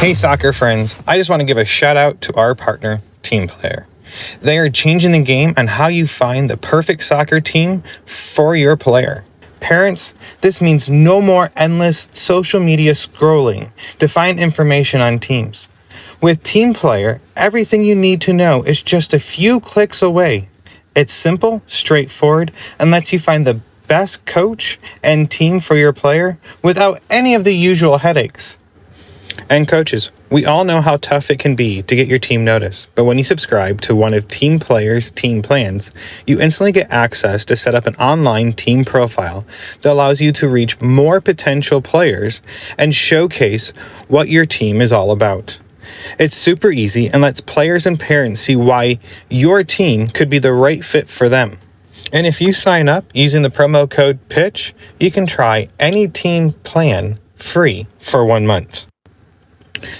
Hey soccer friends, I just want to give a shout out to our partner, Team Player. They are changing the game on how you find the perfect soccer team for your player. Parents, this means no more endless social media scrolling to find information on teams. With Team Player, everything you need to know is just a few clicks away. It's simple, straightforward, and lets you find the best coach and team for your player without any of the usual headaches. And coaches, we all know how tough it can be to get your team noticed, but when you subscribe to one of Team Player's team plans, you instantly get access to set up an online team profile that allows you to reach more potential players and showcase what your team is all about. It's super easy and lets players and parents see why your team could be the right fit for them. And if you sign up using the promo code PITCH, you can try any team plan free for 1 month.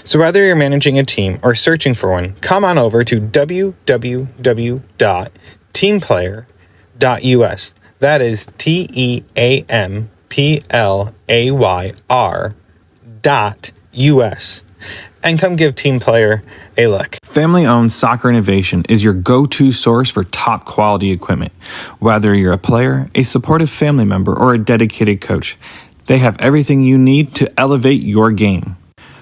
So whether you're managing a team or searching for one, come on over to www.teamplayer.us. That is TEAMPLAYR.US. And come give Team Player a look. Family-owned Soccer Innovation is your go-to source for top quality equipment. Whether you're a player, a supportive family member, or a dedicated coach, they have everything you need to elevate your game.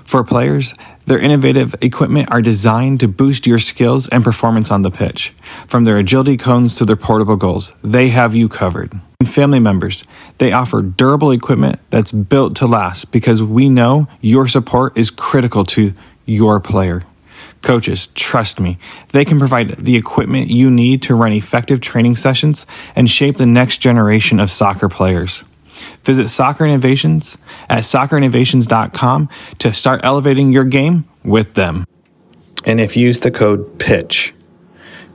For players, their innovative equipment are designed to boost your skills and performance on the pitch. From their agility cones to their portable goals, they have you covered. And family members, they offer durable equipment that's built to last because we know your support is critical to your player. Coaches, trust me, they can provide the equipment you need to run effective training sessions and shape the next generation of soccer players. Visit Soccer Innovations at soccerinnovations.com to start elevating your game with them. And if you use the code PITCH,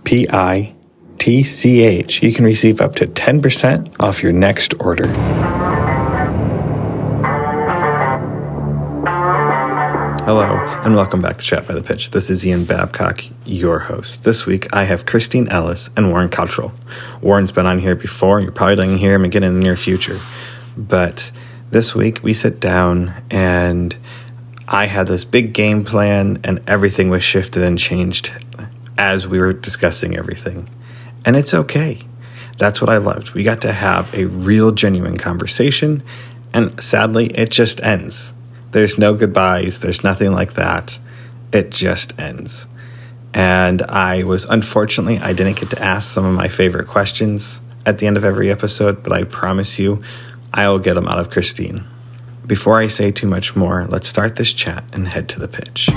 PITCH, you can receive up to 10% off your next order. Hello, and welcome back to Chat by the Pitch. This is Ian Babcock, your host. This week, I have Christine Ellis and Warren Cottle. Warren's been on here before. You're probably going to hear him again in the near future. But this week, we sit down, and I had this big game plan, and everything was shifted and changed as we were discussing everything. And it's okay. That's what I loved. We got to have a real, genuine conversation, and sadly, it just ends. There's no goodbyes. There's nothing like that. It just ends. And I didn't get to ask some of my favorite questions at the end of every episode, but I promise you, I will get them out of Christine. Before I say too much more, let's start this chat and head to the pitch.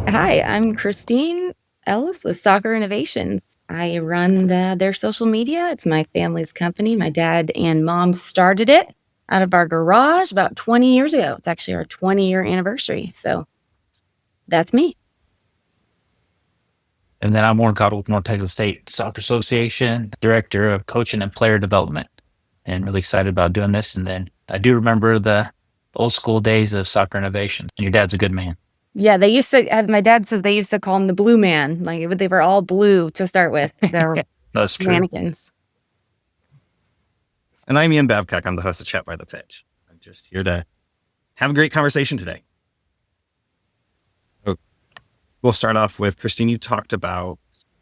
Hi, I'm Christine Ellis with Soccer Innovations. I run their social media. It's my family's company. My dad and mom started it out of our garage about 20 years ago. It's actually our 20-year anniversary. So that's me. And then I'm Warren Cottle with North Texas State Soccer Association, Director of Coaching and Player Development, and really excited about doing this. And then I do remember the old school days of Soccer Innovation. And your dad's a good man. Yeah, they used to, my dad says they used to call him the blue man. Like they were all blue to start with. They're That's true. mannequins. And I'm Ian Babcock. I'm the host of Chat by the Pitch. I'm just here to have a great conversation today. So we'll start off with Christine. You talked about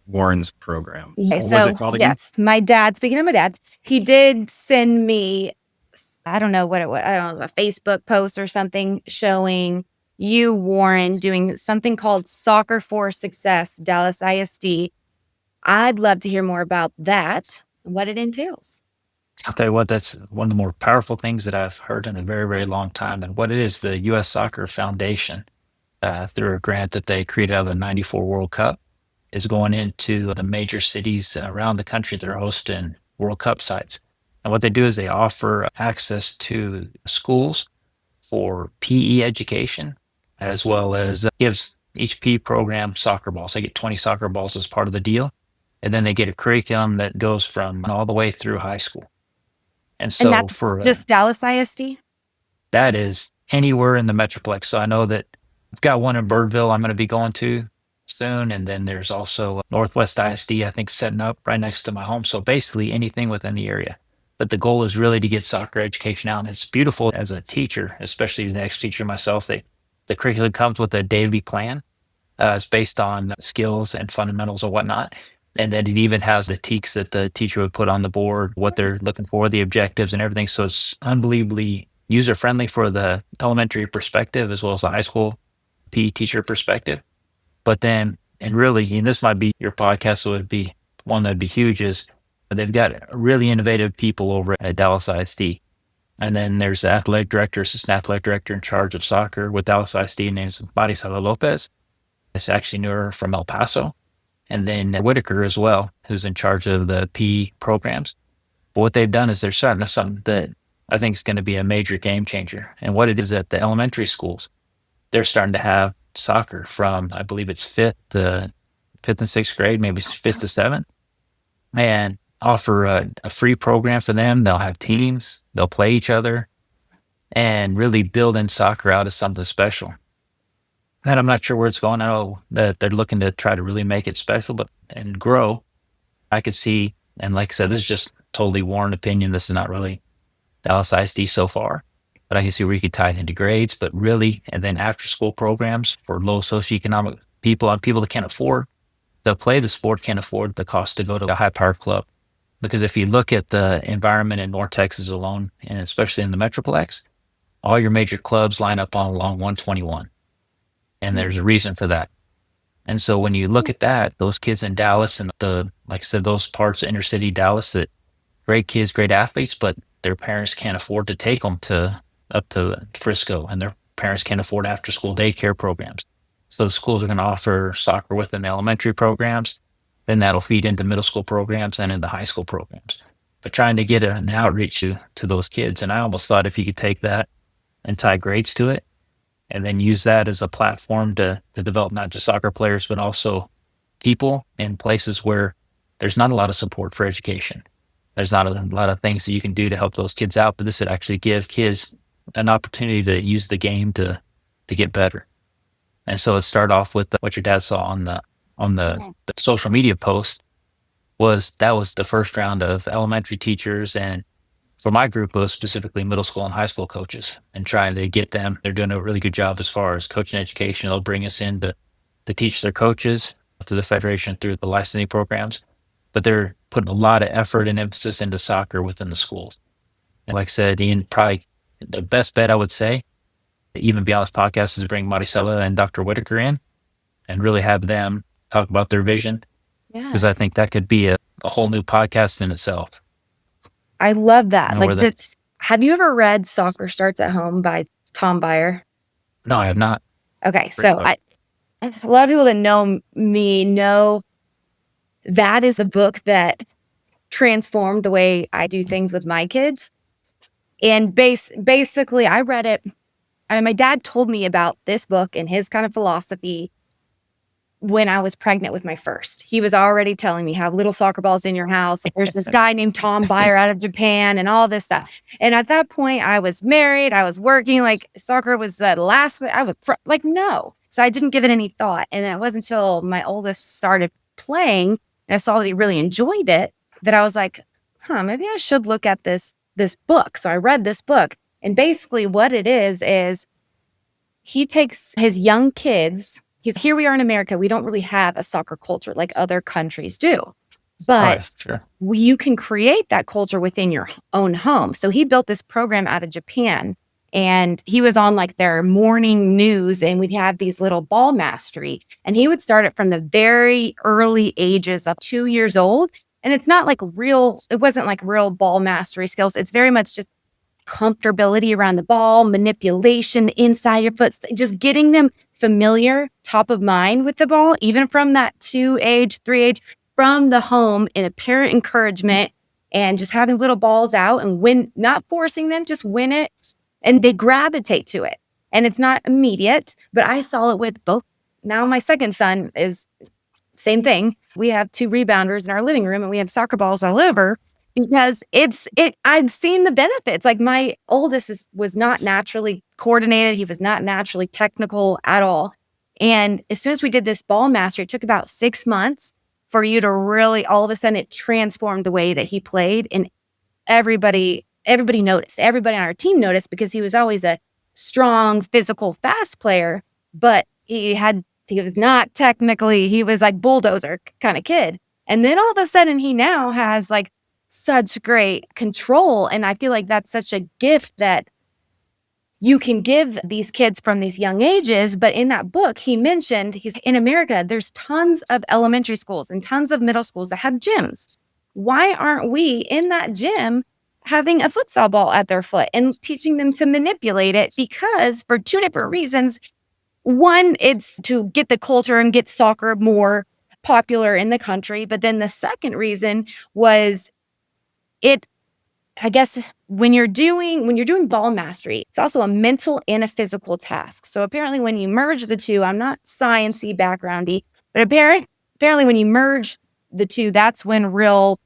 Warren's program. Okay, What was it called again? yes, my dad, speaking of my dad, he did send me, I don't know what it was, I don't know, a Facebook post or something showing you, Warren, doing something called Soccer for Success, Dallas ISD. I'd love to hear more about that, what it entails. I'll tell you what, that's one of the more powerful things that I've heard in a very, very long time. And what it is, the U.S. Soccer Foundation, through a grant that they created out of the 94 World Cup, is going into the major cities around the country that are hosting World Cup sites. And what they do is they offer access to schools for PE education, as well as gives each PE program soccer balls. They get 20 soccer balls as part of the deal. And then they get a curriculum that goes from all the way through high school. And so that's for just Dallas ISD? that is anywhere in the Metroplex. So I know that I've got one in Birdville I'm going to be going to soon. And then there's also Northwest ISD, I think, setting up right next to my home. So basically anything within the area. But the goal is really to get soccer education out. And it's beautiful as a teacher, especially the ex-teacher myself. The curriculum comes with a daily plan. It's based on skills and fundamentals and whatnot. And then it even has the teaks that the teacher would put on the board, what they're looking for, the objectives and everything. So it's unbelievably user-friendly for the elementary perspective as well as the high school PE teacher perspective. But then, and really, and this might be your podcast, so it'd be one that'd be huge, is they've got really innovative people over at Dallas ISD. And then there's the athletic director, assistant athletic director in charge of soccer with Dallas ISD, named Marisela Lopez. It's actually knew her from El Paso. And then Whitaker as well, who's in charge of the PE programs. But what they've done is they're starting to something that I think is going to be a major game changer. And what it is at the elementary schools, they're starting to have soccer from, I believe it's fifth and sixth grade, maybe fifth to seventh, and offer a free program for them. They'll have teams, they'll play each other, and really building soccer out as something special. And I'm not sure where it's going. I know that they're looking to try to really make it special, and grow. I could see, and like I said, this is just totally Warren opinion. This is not really Dallas ISD so far, but I can see where you could tie it into grades, but really, and then after school programs for low socioeconomic people and people that can't afford to play the sport, can't afford the cost to go to a high power club. Because if you look at the environment in North Texas alone, and especially in the Metroplex, all your major clubs line up along 121. And there's a reason for that. And so when you look at that, those kids in Dallas and like I said, those parts of inner city Dallas, that great kids, great athletes, but their parents can't afford to take them up to Frisco, and their parents can't afford after school daycare programs. So the schools are going to offer soccer within the elementary programs. Then that'll feed into middle school programs and into high school programs. But trying to get an outreach to those kids. And I almost thought if you could take that and tie grades to it, and then use that as a platform to develop not just soccer players, but also people in places where there's not a lot of support for education. There's not a lot of things that you can do to help those kids out, but this would actually give kids an opportunity to use the game to get better. And so it started off with what your dad saw on the social media post. That was the first round of elementary teachers, and for my group, it was specifically middle school and high school coaches, and trying to get them. They're doing a really good job as far as coaching education. They'll bring us in to teach their coaches through the federation, through the licensing programs, but they're putting a lot of effort and emphasis into soccer within the schools. And like I said, Ian, probably the best bet I would say, even beyond this podcast, is bring Maricela and Dr. Whitaker in and really have them talk about their vision. Because I think that could be a whole new podcast in itself. I love that. You know, have you ever read Soccer Starts at Home by Tom Byer? No, I have not. Okay, so a lot of people that know me know that is a book that transformed the way I do things with my kids. And basically, I read it. My dad told me about this book and his kind of philosophy when I was pregnant with my first. He was already telling me, have little soccer balls in your house. There's this guy named Tom Byer out of Japan and all this stuff. And at that point, I was married. I was working. Like, soccer was the last thing I was no. So I didn't give it any thought. And it wasn't until my oldest started playing and I saw that he really enjoyed it that I was like, maybe I should look at this book. So I read this book. And basically what it is he takes his young kids. Here we are in America. We don't really have a soccer culture like other countries do. But you can create that culture within your own home. So he built this program out of Japan, and he was on like their morning news, and we'd have these little ball mastery. And he would start it from the very early ages of 2 years old. And it's not like it wasn't like real ball mastery skills. It's very much just comfortability around the ball, manipulation inside your foot, just getting them familiar, top of mind with the ball, even from that 2 age, 3 age, from the home, and a parent encouragement, and just having little balls out and win, not forcing them, just win it. And they gravitate to it. And it's not immediate, but I saw it with both. Now my second son is same thing. We have 2 rebounders in our living room, and we have soccer balls all over. Because I've seen the benefits. Like, my oldest was not naturally coordinated. He was not naturally technical at all. And as soon as we did this ball mastery, it took about 6 months for you to really, all of a sudden, it transformed the way that he played. And everybody noticed. Everybody on our team noticed because he was always a strong, physical, fast player, but he was not technically, he was like bulldozer kind of kid. And then all of a sudden he now has like such great control. And I feel like that's such a gift that you can give these kids from these young ages. But in that book, he mentioned in America, there's tons of elementary schools and tons of middle schools that have gyms. Why aren't we in that gym having a futsal ball at their foot and teaching them to manipulate it? Because for two different reasons. One, it's to get the culture and get soccer more popular in the country. But then the second reason was I guess when you're doing ball mastery, it's also a mental and a physical task. So apparently when you merge the two, I'm not science-y backgroundy, but apparently when you merge the two, that's when real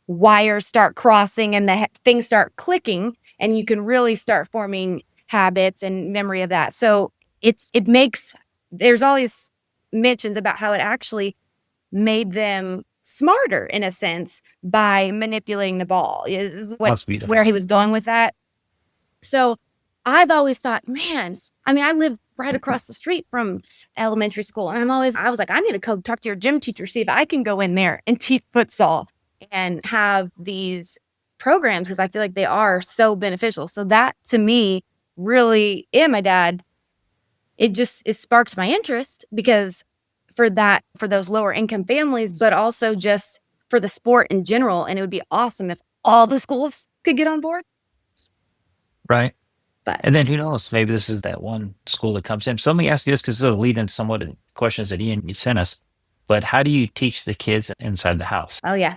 wires start crossing and the things start clicking, and you can really start forming habits and memory of that. So there's all these mentions about how it actually made them smarter in a sense by manipulating the ball is where he was going with that. So I've always thought, man, I live right across the street from elementary school. And I was like, I need to go talk to your gym teacher, see if I can go in there and teach futsal and have these programs, because I feel like they are so beneficial. So that to me really, and my dad, it sparked my interest because for those lower income families, but also just for the sport in general. And it would be awesome if all the schools could get on board. Right. But And then who knows, maybe this is that one school that comes in. So let me ask you this, because it'll lead in somewhat in questions that Ian you sent us. But how do you teach the kids inside the house? oh yeah.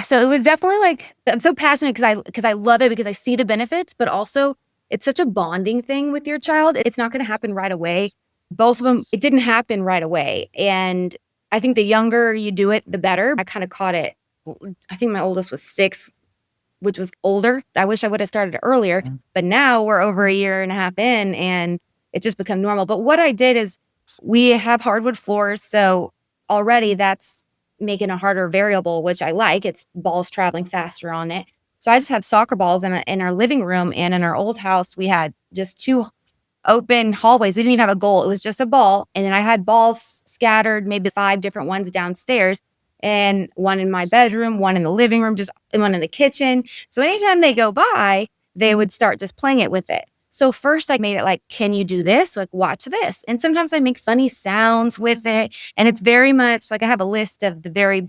So it was definitely like, I'm so passionate because I love it, because I see the benefits, but also it's such a bonding thing with your child. It's not going to happen right away. Both of them, it didn't happen right away. And I think the younger you do it, the better. I kind of caught it. I think my oldest was 6, which was older. I wish I would have started earlier, but now we're over a year and a half in and it just become normal. But what I did is we have hardwood floors. So already that's making a harder variable, which I like. It's balls traveling faster on it. So I just have soccer balls in our living room, and in our old house, we had just 2 open hallways. We didn't even have a goal. It was just a ball. And then I had balls scattered, maybe 5 different ones downstairs, and one in my bedroom, one in the living room, and one in the kitchen. So anytime they go by, they would start just playing it with it. So first I made it like, can you do this? Like, watch this. And sometimes I make funny sounds with it. And it's very much like I have a list of the very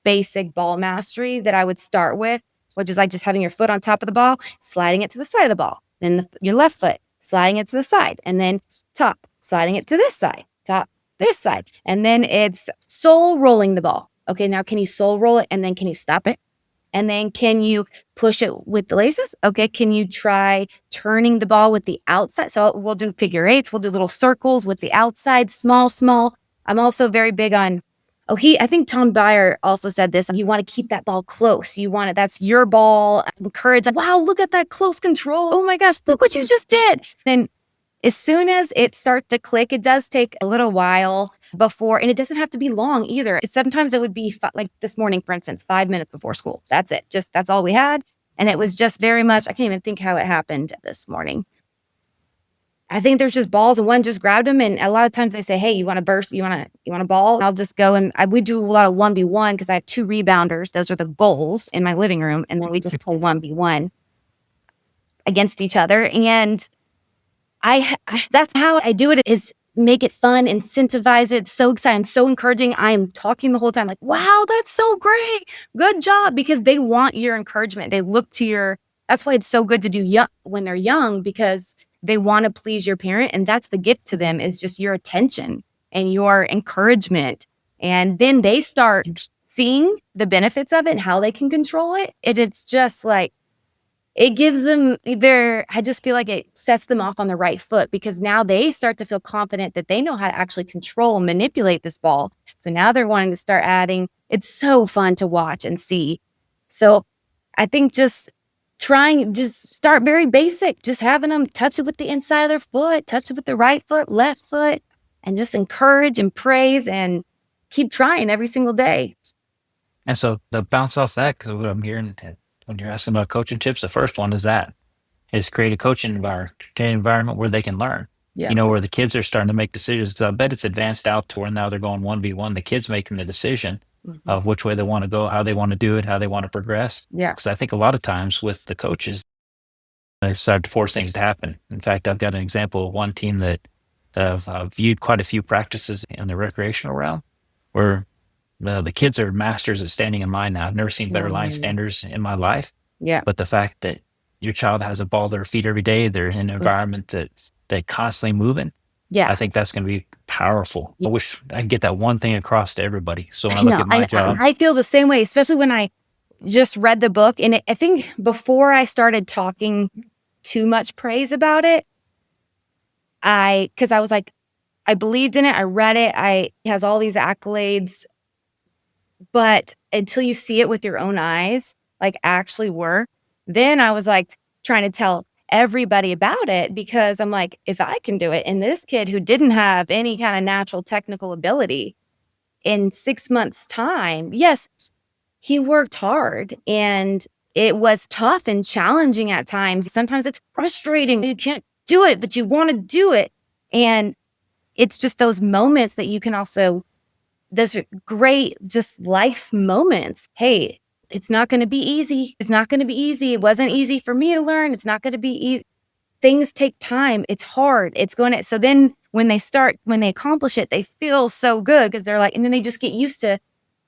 basic ball mastery that I would start with, which is like just having your foot on top of the ball, sliding it to the side of the ball. Then your left foot, sliding it to the side, and then top, sliding it to this side, top, this side. And then it's sole rolling the ball. Okay, now can you sole roll it, and then can you stop it? And then can you push it with the laces? Okay, can you try turning the ball with the outside? So we'll do figure 8s, we'll do little circles with the outside, small. I'm also very big on, I think Tom Byer also said this, you want to keep that ball close. That's your ball. Encourage, wow, look at that close control. Oh my gosh, look what you just did. Then as soon as it starts to click, it does take a little while before, and it doesn't have to be long either. Sometimes it would be like this morning, for instance, 5 minutes before school. That's it. That's all we had. And it was just very much, I can't even think how it happened this morning. I think there's just balls, and one just grabbed them. And a lot of times they say, hey, you want to burst? You want a ball? And I'll just go, and we do a lot of 1v1 because I have 2 rebounders. Those are the goals in my living room. And then we just play 1v1 against each other. And that's how I do it, is make it fun, incentivize it. So excited. I'm so encouraging. I am talking the whole time like, wow, that's so great. Good job. Because they want your encouragement. They look to that's why it's so good to do when they're young, because they want to please your parent. And that's the gift to them, is just your attention and your encouragement. And then they start seeing the benefits of it and how they can control it. And it's just like, it gives them I just feel like it sets them off on the right foot, because now they start to feel confident that they know how to actually control and manipulate this ball. So now they're wanting to start adding. It's so fun to watch and see. So I think just start very basic, just having them touch it with the inside of their foot, touch it with the right foot, left foot, and just encourage and praise and keep trying every single day. And so the bounce off that, because what I'm hearing when you're asking about coaching tips, the first one is create a coaching environment where they can learn. Yeah. You know, where the kids are starting to make decisions. 'Cause I bet it's advanced out to where now they're going 1v1. The kids making the decision Mhm. of which way they want to go, how they want to do it, how they want to progress. Yeah. Because I think a lot of times with the coaches, they start to force things to happen. In fact, I've got an example of one team that I've viewed quite a few practices in the recreational realm where the kids are masters at standing in line now. I've never seen better line Mm. standers in my life. Yeah. But the fact that your child has a ball at their feet every day, they're in an environment that constantly moving, Yeah. I think that's going to be powerful. I wish I could get that one thing across to everybody. So when I I look know. at my job, I feel the same way, especially when I just read the book. And I think before I started talking too much praise about it, because I was like, I believed in it. I read it. It has all these accolades. But until you see it with your own eyes, like actually work, then I was like trying to tell everybody about it because I'm like, if I can do it, and this kid who didn't have any kind of natural technical ability in 6 months' time, yes, he worked hard and it was tough and challenging at times. Sometimes it's frustrating. You can't do it, but you want to do it. And it's just those moments that you can also, those are great, just life moments. Hey, it's not going to be easy. It's not going to be easy. It wasn't easy for me to learn. It's not going to be easy. Things take time. It's hard. It's going to, so then when they accomplish it, they feel so good because they're like, and then they just get used to,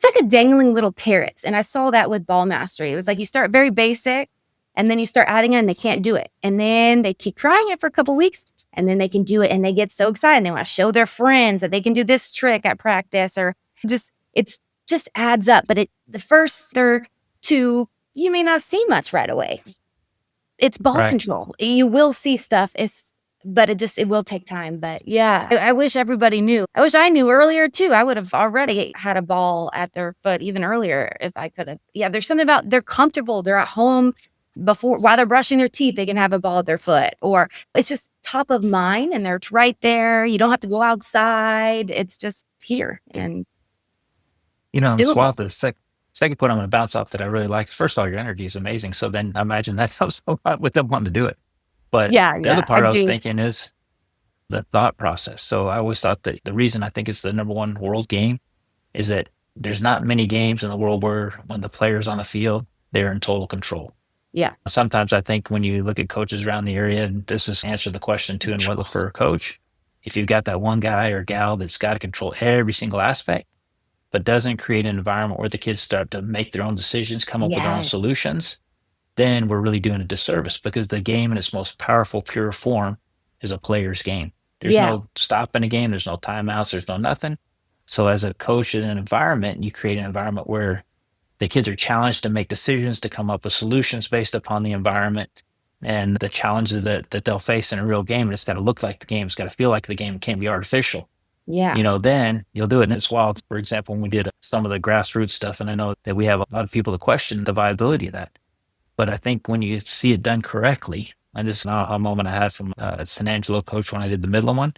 it's like a dangling little carrots. And I saw that with ball mastery. It was like you start very basic and then you start adding in, they can't do it. And then they keep trying it for a couple weeks and then they can do it. And they get so excited. They want to show their friends that they can do this trick at practice or it's just adds up. But the first or two, you may not see much right away. It's ball right? control. You will see stuff. But it will take time. But yeah, I wish everybody knew. I wish I knew earlier too. I would have already had a ball at their foot even earlier if I could have. Yeah, there's something about they're comfortable. They're at home while they're brushing their teeth, they can have a ball at their foot. Or it's just top of mind and they're right there. You don't have to go outside. It's just here and You know, and doable. Swat, the second point I'm going to bounce off that I really like. First of all, your energy is amazing. So then I imagine that helps a lot with them wanting to do it. But Yeah, the other I part I was do. thinking is the thought process. So I always thought that the reason I think it's the number one world game is that there's not many games in the world where when the player's on the field, they're in total control. Yeah. Sometimes I think when you look at coaches around the area, and this is answer the question too, and whether for a coach, if you've got that one guy or gal that's got to control every single aspect, but doesn't create an environment where the kids start to make their own decisions, come up with their own Yes. solutions, then we're really doing a disservice because the game in its most powerful, pure form is a player's game. There's Yeah. no stopping a game. There's no timeouts. There's no nothing. So as a coach in an environment, you create an environment where the kids are challenged to make decisions, to come up with solutions based upon the environment and the challenges that they'll face in a real game. And it's got to look like the game. It's got to feel like the game. It can't be artificial. Yeah. You know, then you'll do it. And it's wild. For example, when we did some of the grassroots stuff, and I know that we have a lot of people to question the viability of that. But I think when you see it done correctly, and this is an aha moment I had from San Angelo coach when I did the Midland one,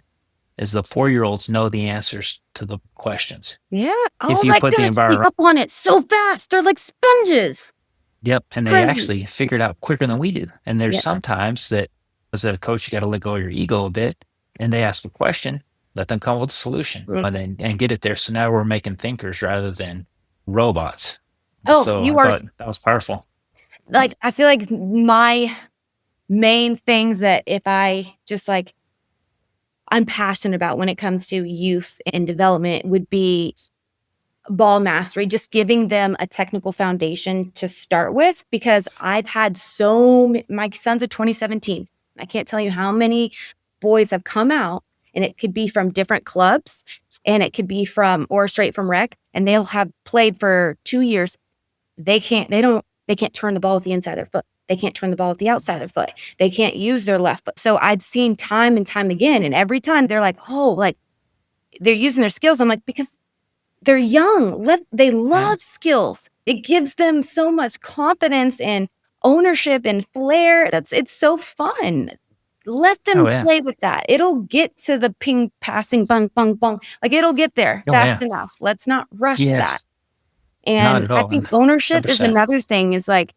is the 4-year-olds know the answers to the questions. Yeah. If Oh you my put the gosh, they environment, up on it so fast. They're like sponges. yep, and they Crazy. actually figure it out quicker than we do. And there's Yeah. sometimes that as a coach, you got to let go of your ego a bit, and they ask a question, let them come up with a solution, and get it there. So now we're making thinkers rather than robots. Oh, So you I are thought that was powerful. like, I feel like my main things that if I just like, I'm passionate about when it comes to youth and development would be ball mastery, just giving them a technical foundation to start with, because I've had my son's a 2017. I can't tell you how many boys have come out, and it could be from different clubs and it could be or straight from rec, and they'll have played for 2 years. They can't turn the ball with the inside of their foot. They can't turn the ball with the outside of their foot. They can't use their left foot. So I've seen time and time again, and every time they're like, oh, like they're using their skills. I'm like, because they're young. They love skills. It gives them so much confidence and ownership and flair. It's so fun. Let them play with that. It'll get to the ping passing, bung, bung, bung. Like it'll get there fast enough. Let's not rush that. Not And at I all. think And ownership is 100%. another thing is like,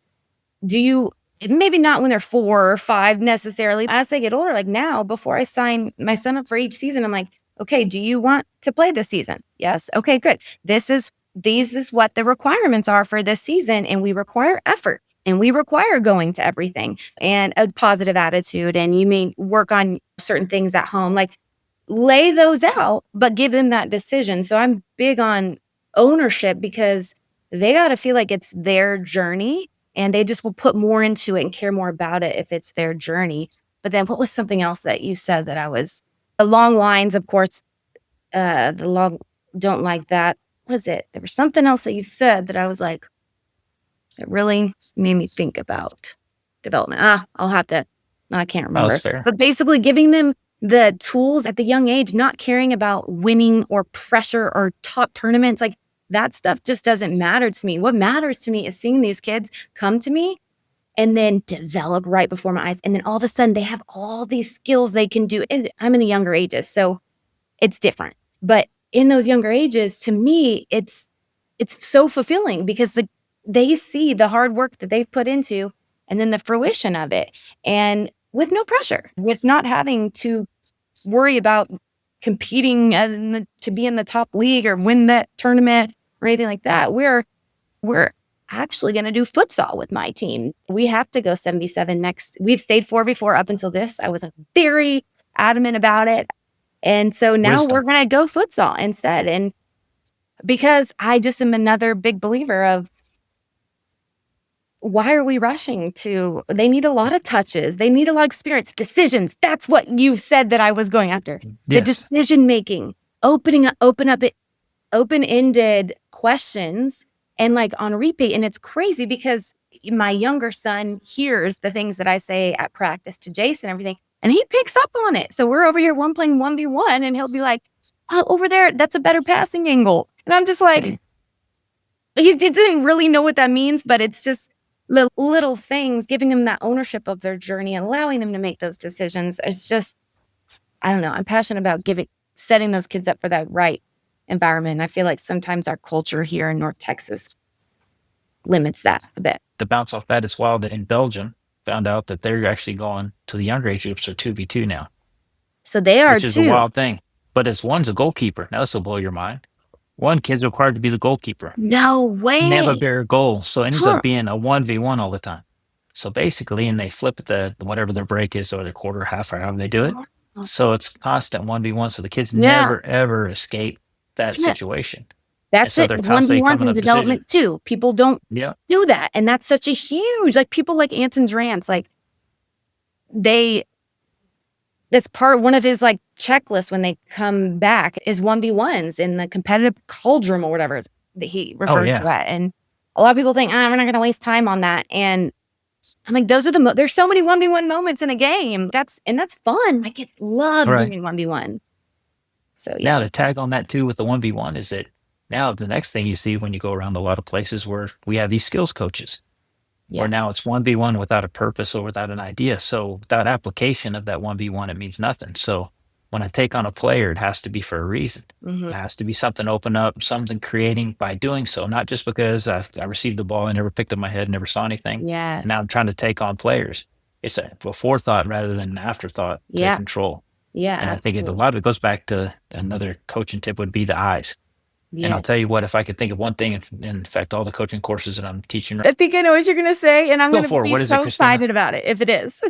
do you, maybe not when they're 4 or 5 necessarily. As they get older, like now, before I sign my son up for each season, I'm like, okay, do you want to play this season? Yes. Okay, good. These is what the requirements are for this season. And we require effort and we require going to everything and a positive attitude. And you may work on certain things at home, like lay those out, but give them that decision. So I'm big on ownership because they got to feel like it's their journey and they just will put more into it and care more about it if it's their journey. But then what was something else that you said that I was along lines, of course, the long don't like that. Was it? There was something else that you said that I was like, it really made me think about development. I'll have to, no, I can't Oh, remember. that's fair. But basically giving them the tools at the young age, not caring about winning or pressure or top tournaments. Like that stuff just doesn't matter to me. What matters to me is seeing these kids come to me and then develop right before my eyes. And then all of a sudden they have all these skills they can do. And I'm in the younger ages, so it's different. But in those younger ages, to me, it's so fulfilling because they see the hard work that they've put into and then the fruition of it. And with no pressure, with not having to worry about competing to be in the top league or win that tournament or anything like that. We're actually going to do futsal with my team. We have to go 77 next. We've stayed 4 before up until this. I was very adamant about it. And so now Wisdom. we're going to go futsal instead. And because I just am another big believer of why are we rushing to, they need a lot of touches. They need a lot of experience, decisions. That's what you said that I was going after. The Yes. decision making, open-ended questions and like on repeat. And it's crazy because my younger son hears the things that I say at practice to Jason and everything, and he picks up on it. So we're over here playing 1v1 and he'll be like, oh, over there, that's a better passing angle. And I'm just like, he didn't really know what that means, but it's just little things, giving them that ownership of their journey and allowing them to make those decisions. It's just, I don't know. I'm passionate about setting those kids up for that right environment. I feel like sometimes our culture here in North Texas limits that a bit. To bounce off that as well, that in Belgium, found out that they're actually going to the younger age groups are 2v2 now, So they are which is too. a wild thing. But as one's a goalkeeper, now this will blow your mind. One kid's required to be the goalkeeper. No way. Never bear a goal. So it ends Huh. up being a 1v1 all the time. So basically, and they flip the whatever their break is or the quarter, half, or however they do it. So it's constant 1v1. So the kids Yeah. never, ever escape that Yes. situation. That's so it. they're constantly 1v1s coming in up development too. People don't Yeah. do that. And that's such a huge, like people like Anton Drance, like that's one of his like checklists when they come back is 1v1s in the competitive cauldron or whatever that he referred yeah. to it. And a lot of people think, we're not going to waste time on that. And I'm like, those are there's so many 1v1 moments in a game. That's fun. My kids love Right. doing 1v1. So yeah. Now to tag on that too with the 1v1 is that now the next thing you see when you go around a lot of places where we have these skills coaches, Yeah. where now it's 1v1 without a purpose or without an idea. So without application of that 1v1, it means nothing. So when I take on a player, it has to be for a reason. Mhm. It has to be something open up, something creating by doing so, not just because I received the ball, I never picked up my head, never saw anything. Yes. And now I'm trying to take on players. It's a forethought rather than an afterthought to Yeah. control. Yeah. And I think a absolutely. lot of it goes back to another coaching tip would be the eyes. And I'll Yes. tell you what, if I could think of one thing, in fact, all the coaching courses that I'm teaching I think I know what you're going to say, and I'm Go going for to it. be What is so it, Christina? excited about it if it is.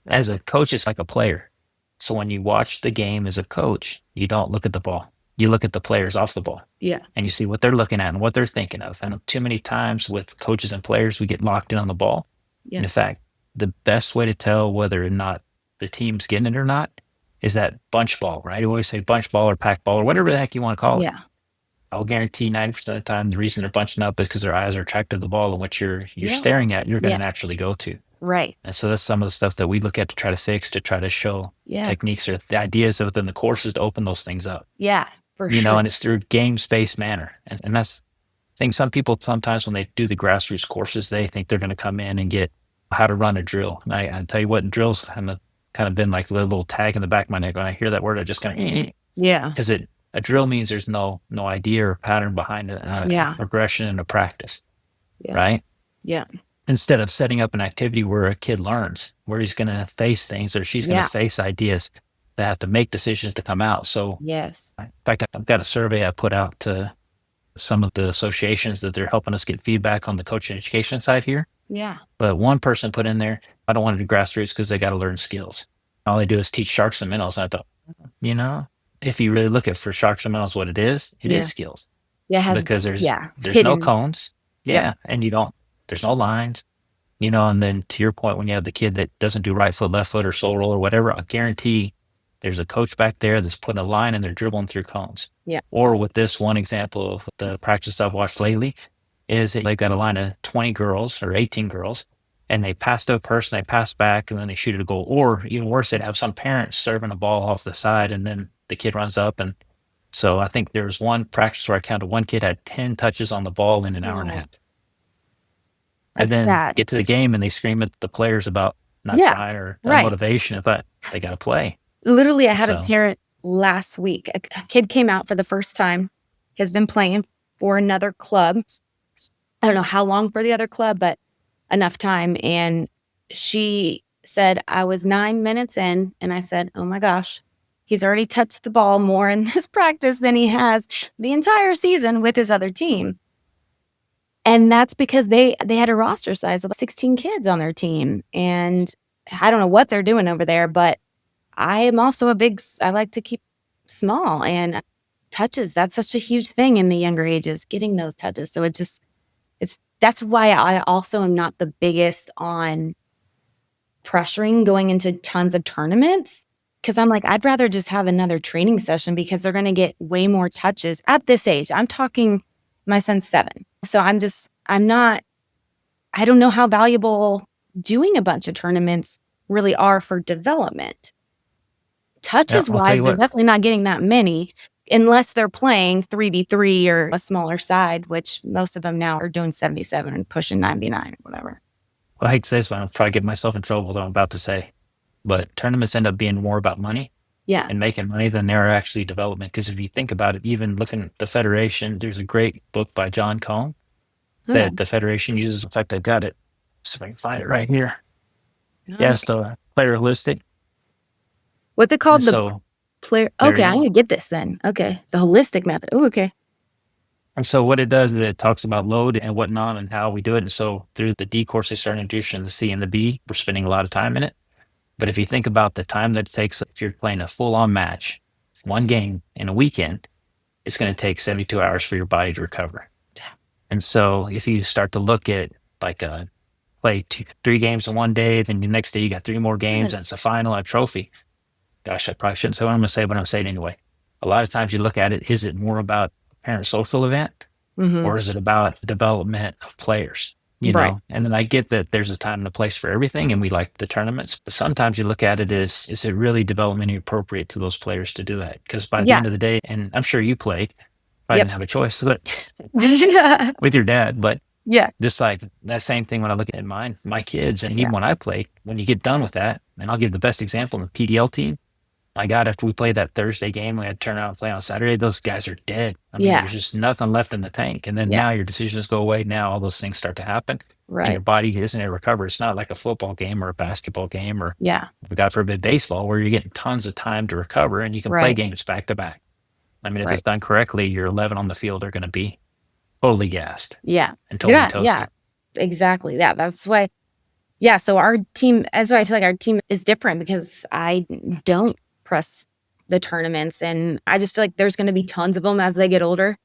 as a coach, it's like a player. So when you watch the game as a coach, you don't look at the ball. You look at the players off the ball Yeah. and you see what they're looking at and what they're thinking of. And too many times with coaches and players, we get locked in on the ball. Yeah. And in fact, the best way to tell whether or not the team's getting it or not is that bunch ball, right? You always say bunch ball or pack ball or whatever the heck you want to call it. Yeah. I'll guarantee 90% of the time the reason they're bunching up is because their eyes are attracted to the ball and what you're Yeah. staring at, you're going to Yeah. naturally go to. Right. And so that's some of the stuff that we look at to try to fix, to try to show Yeah. techniques or the ideas within the courses to open those things up. Yeah. For You sure. know, and it's through game-based manner. And that's I think some people sometimes when they do the grassroots courses, they think they're going to come in and get how to run a drill. And I tell you what, drills have kind of been like a little tag in the back of my neck. When I hear that word, I just kind of, Yeah. because it A drill means there's no idea or pattern behind it, Yeah. progression in a practice, Yeah. right? Yeah. Instead of setting up an activity where a kid learns, where he's going to face things or she's going Yeah. to face ideas, they have to make decisions to come out. So, Yes. in fact, I've got a survey I put out to some of the associations that they're helping us get feedback on the coaching education side here. Yeah. But one person put in there, I don't want to do grassroots because they got to learn skills. All they do is teach sharks and minnows. And I thought, if you really look at for sharks and minnows what it is Yeah. skills. Yeah. It has, Because there's it's no hidden. cones. Yeah. And there's no lines. And then to your point, when you have the kid that doesn't do right foot, left foot, or soul roll or whatever, I guarantee there's a coach back there that's putting a line and they're dribbling through cones. Yeah. Or with this one example of the practice I've watched lately, is that they've got a line of 20 girls or 18 girls, and they pass to a person, they pass back, and then they shoot at a goal. Or even worse, they'd have some parents serving a ball off the side, and then the kid runs up. And so I think there was one practice where I counted one kid had 10 touches on the ball in an hour and a half. And That's then sad. get to the game and they scream at the players about not Yeah, trying or right. motivation, but they got to play. Literally, I had a So- parent last week. A kid came out for the first time, has been playing for another club. I don't know how long for the other club, but enough time. And she said, I was 9 minutes in, and I said, oh my gosh, he's already touched the ball more in this practice than he has the entire season with his other team. And that's because they had a roster size of 16 kids on their team. And I don't know what they're doing over there, but I am also I like to keep small, and touches. That's such a huge thing in the younger ages, getting those touches. So that's why I also am not the biggest on pressuring going into tons of tournaments. Cause I'm like, I'd rather just have another training session because they're going to get way more touches at this age. I'm talking, my son's 7. So I don't know how valuable doing a bunch of tournaments really are for development. Touches I'll tell wise, you they're what. definitely not getting that many unless they're playing 3v3 or a smaller side, which most of them now are doing 77 and pushing 99 or whatever. Well, I hate to say this, but I'll probably get myself in trouble with what I'm about to say. But tournaments end up being more about money Yeah. and making money than they're actually development. Because if you think about it, even looking at the Federation, there's a great book by John Cohn that the Federation uses. In fact, I've got it. So if I can find it right here. Yeah, it's the Player Holistic. What's it called? And The so, player. there Okay, you I go. need to get this then. Okay. The holistic method. Oh, okay. and so what it does is it talks about load and whatnot and how we do it. And so through the D course, they start introducing the C and the B. We're spending a lot of time in it. But if you think about the time that it takes, if you're playing a full-on match, one game in a weekend, it's going to take 72 hours for your body to recover. And so if you start to look at like play 3 games in one day, then the next day you got 3 more games and Yes. it's a final, a trophy. Gosh, I probably shouldn't say what I'm going to say, but I'm saying it anyway. A lot of times you look at it, is it more about a parent social event Mhm. or is it about the development of players? You Right. know, and then I get that there's a time and a place for everything and we like the tournaments, but sometimes you look at it as, is it really developmentally appropriate to those players to do that? Because by the Yeah. end of the day, and I'm sure you played, I Yep. didn't have a choice, but Yeah. with your dad, but Yeah. just like that same thing when I look at my kids, and Yeah. even when I played, when you get done with that, and I'll give the best example in the PDL team. My God, after we played that Thursday game, we had to turn out and play on Saturday. Those guys are dead. I mean, Yeah. there's just nothing left in the tank. And then Yeah. now your decisions go away. Now all those things start to happen. And Right. your body isn't able to recover. It's not like a football game or a basketball game or, Yeah. God forbid, baseball, where you're getting tons of time to recover and you can play Right. games back to back. I mean, if Right. it's done correctly, your 11 on the field are going to be totally gassed Yeah. and totally Yeah. toasted. Yeah. Exactly. Yeah. That's why. Yeah. So our team, that's why I feel like our team is different because I don't press the tournaments, and I just feel like there's going to be tons of them as they get older.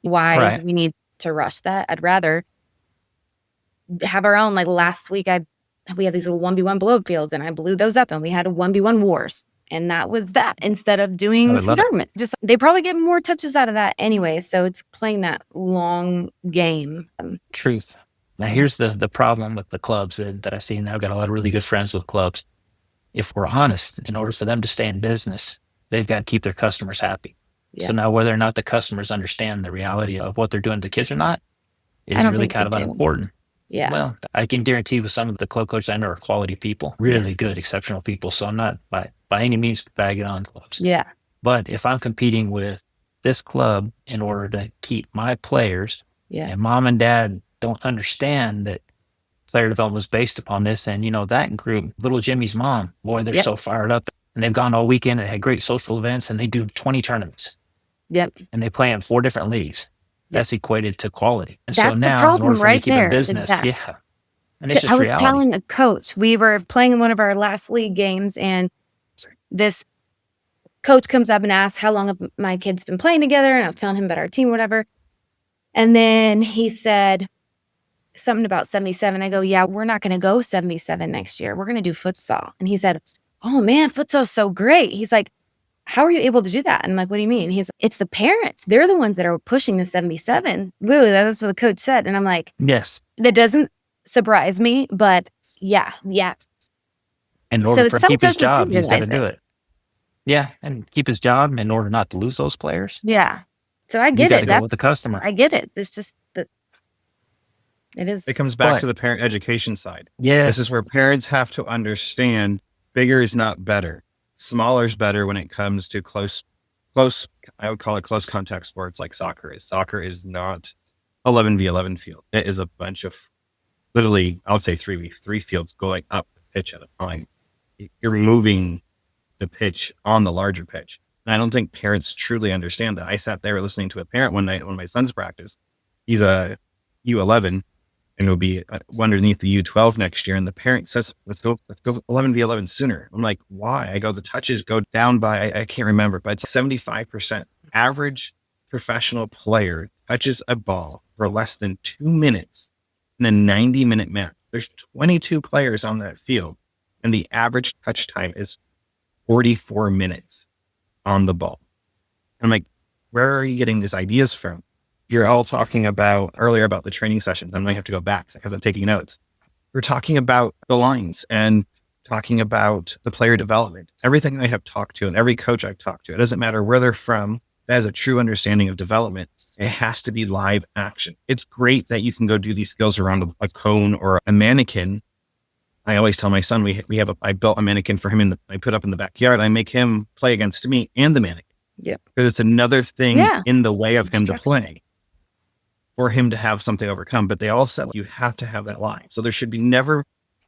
Why Right. do we need to rush that? I'd rather have our own. Like last week, we had these little 1v1 blow fields, and I blew those up, and we had a 1v1 wars. And that was that instead of I doing would some love it. tournaments. Just they probably get more touches out of that anyway. So it's playing that long game. Truth. Now, here's the problem with the clubs that I see now. I've got a lot of really good friends with clubs. If we're honest, in order for them to stay in business, they've got to keep their customers happy. Yeah. So now whether or not the customers understand the reality of what they're doing to kids or not is I don't really think kind of they do. unimportant. Yeah. Well, I can guarantee with some of the club coaches I know are quality people, really good, exceptional people. So I'm not by any means bagging on clubs. Yeah. But if I'm competing with this club in order to keep my players. Yeah. And mom and dad don't understand that player development was based upon this. And, that group, little Jimmy's mom, boy, they're Yep. so fired up. And they've gone all weekend and had great social events, and they do 20 tournaments. Yep. And they play in 4 different leagues. That's equated to quality. And That's so the now, in problem order for me right to keep there, a is business, that. yeah. And it's just I was reality. telling a coach, we were playing in one of our last league games, and this coach comes up and asks how long have my kids been playing together, and I was telling him about our team or whatever. And then he said something about 77. I go, yeah, we're not going to go 77 next year. We're going to do futsal. And he said, oh man, futsal's so great. He's like, how are you able to do that? And I'm like, what do you mean? He's, it's the parents. They're the ones that are pushing the 77. Literally, that's what the coach said. And I'm like, Yes. that doesn't surprise me, but yeah. In So order it's for him to keep his something to job, he's got to realize do it. it. Yeah. And keep his job in order not to lose those players. Yeah. So I You get got to it. go with the customer. I get it. It's just that it is. It comes back But- to the parent education side. Yes. This is where parents have to understand bigger is not better. Smaller is better when it comes to close, I would call it close contact sports like soccer is. Soccer is not 11v11 field. It is a bunch of literally, I would say 3v3 fields going up the pitch at a time. You're moving the pitch on the larger pitch. And I don't think parents truly understand that. I sat there listening to a parent one night when my son's practice. He's a U11 and will be underneath the U12 next year. And the parent says, let's go 11v11 sooner. I'm like, why? I go, the touches go down by, I can't remember, but it's 75%. Average professional player touches a ball for less than 2 minutes in a 90-minute match. There's 22 players on that field, and the average touch time is 44 minutes on the ball. I'm like, where are you getting these ideas from? You're all talking about earlier about the training sessions. I might have to go back because I'm taking notes. We're talking about the lines and talking about the player development. Everything I have talked to and every coach I've talked to, it doesn't matter where they're from, that has a true understanding of development. It has to be live action. It's great that you can go do these skills around a cone or a mannequin. I always tell my son, I built a mannequin for him I put up in the backyard. I make him play against me and the mannequin. Yeah. Because it's another thing in the way of him to play, for him to have something to overcome. But they all said you have to have that line. So there should never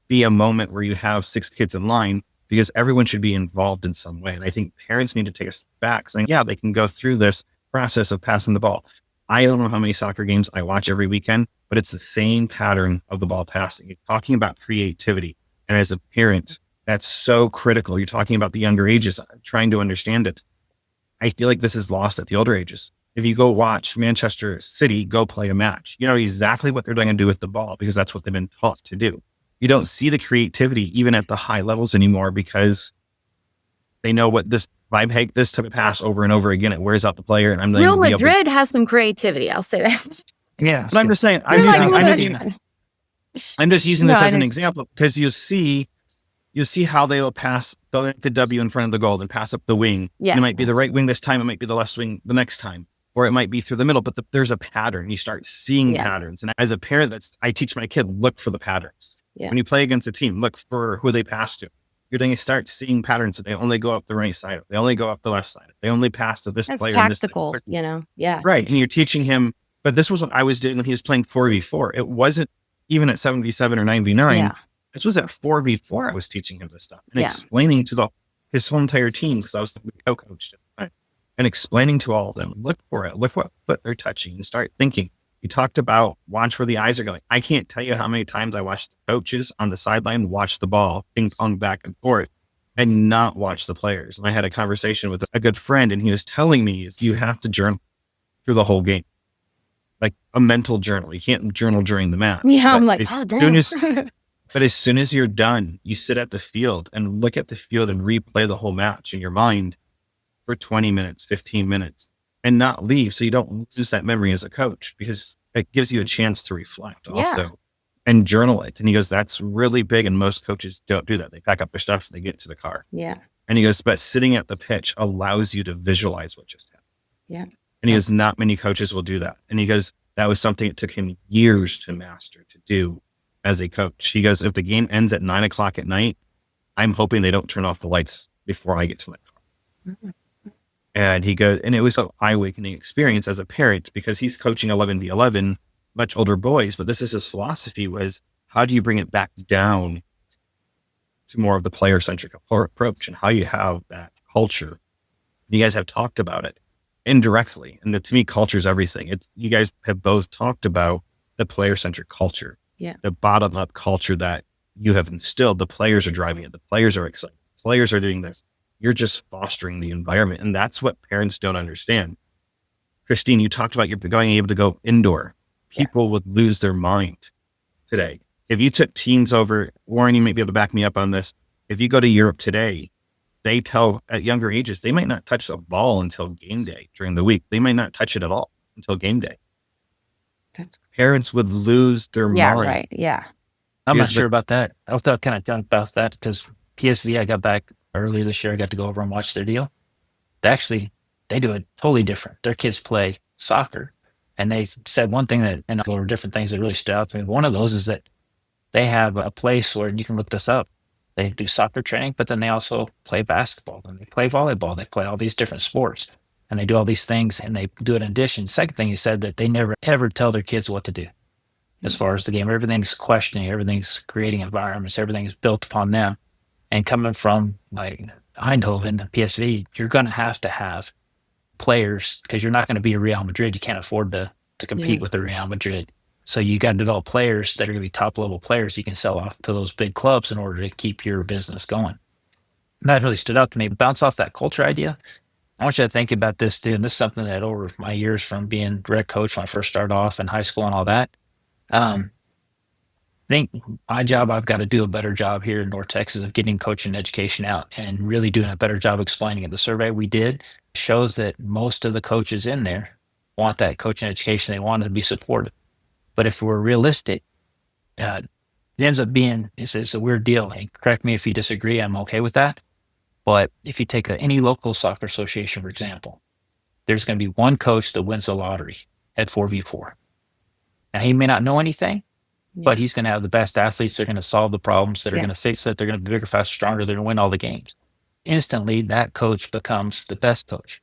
be a moment where you have 6 kids in line, because everyone should be involved in some way. And I think parents need to take a step back saying, yeah, they can go through this process of passing the ball. I don't know how many soccer games I watch every weekend, but it's the same pattern of the ball passing. You're talking about creativity. And as a parent, that's so critical. You're talking about the younger ages, trying to understand it. I feel like this is lost at the older ages. If you go watch Manchester City go play a match, you know exactly what they're going to do with the ball because that's what they've been taught to do. You don't see the creativity even at the high levels anymore because they know what this vibe, this type of pass over and over again, it wears out the player. And I'm Real Madrid has some creativity. I'll say that. Yeah. But I'm just saying, I'm just using this as an example because you see how they will pass the W in front of the goal and pass up the wing. Yeah. And it might be the right wing this time. It might be the left wing the next time, or it might be through the middle, but there's a pattern. You start seeing patterns. And as a parent, I teach my kid, look for the patterns. Yeah. When you play against a team, look for who they pass to. You're going to start seeing patterns that they only go up the right side. They only go up the left side. They only pass to this That's player. tactical, Yeah. Right. And you're teaching him, but this was what I was doing when he was playing 4v4. It wasn't even at 7v7 or 9v9. Yeah. This was at 4v4. I was teaching him this stuff and explaining to his whole entire team, because I was the co-coach, and explaining to all of them, look for it, look what foot they're touching, and start thinking. You talked about watch where the eyes are going. I can't tell you how many times I watched the coaches on the sideline watch the ball ping pong back and forth and not watch the players. And I had a conversation with a good friend, and he was telling me you have to journal through the whole game, like a mental journal. You can't journal during the match. Yeah, I'm but like, oh, damn. But as soon as you're done, you sit at the field and look at the field and replay the whole match in your mind for 20 minutes, 15 minutes, and not leave. So you don't lose that memory as a coach, because it gives you a chance to reflect also and journal it. And he goes, that's really big. And most coaches don't do that. They pack up their stuff and they get to the car. Yeah. And he goes, but sitting at the pitch allows you to visualize what just happened. Yeah. And he goes, not many coaches will do that. And he goes, that was something it took him years to master, to do as a coach. He goes, if the game ends at 9:00 at night, I'm hoping they don't turn off the lights before I get to my car. And he goes, and it was an eye-awakening experience as a parent because he's coaching 11v11, much older boys. But this is his philosophy was, how do you bring it back down to more of the player-centric approach and how you have that culture? You guys have talked about it indirectly. And to me, culture is everything. You guys have both talked about the player-centric culture, the bottom-up culture that you have instilled. The players are driving it. The players are excited. The players are doing this. You're just fostering the environment. And that's what parents don't understand. Christine, you talked about you're able to go indoor. People would lose their mind today. If you took teams over, Warren, you may be able to back me up on this. If you go to Europe today, they tell at younger ages, they might not touch a ball until game day during the week. They might not touch it at all until game day. Parents would lose their mind. Yeah, right. Yeah. I'm not sure about that. I was kind of jumped about that because PSV, I got back earlier this year. I got to go over and watch their deal. They do it totally different. Their kids play soccer. And they said one thing that, and there were different things that really stood out to me. One of those is that they have a place where you can look this up. They do soccer training, but then they also play basketball and they play volleyball. They play all these different sports and they do all these things and they do it in addition. Second thing, he said that they never ever tell their kids what to do as far as the game. Everything's questioning, everything's creating environments, everything is built upon them. And coming from like Eindhoven, PSV, you're going to have players because you're not going to be a Real Madrid. You can't afford to compete with the Real Madrid. So you got to develop players that are going to be top level players you can sell off to those big clubs in order to keep your business going. And that really stood out to me. Bounce off that culture idea. I want you to think about this, dude. And this is something that over my years from being direct coach when I first started off in high school and all that. I think my job, I've got to do a better job here in North Texas of getting coaching education out and really doing a better job explaining it. The survey we did shows that most of the coaches in there want that coaching education. They want it to be supported. But if we're realistic, it ends up being, it's a weird deal. Hey, correct me if you disagree. I'm okay with that. But if you take any local soccer association, for example, there's going to be one coach that wins the lottery at 4v4. Now, he may not know anything, but he's going to have the best athletes. They're going to solve the problems. That are going to fix it. They're going to be bigger, faster, stronger. They're going to win all the games. Instantly, that coach becomes the best coach.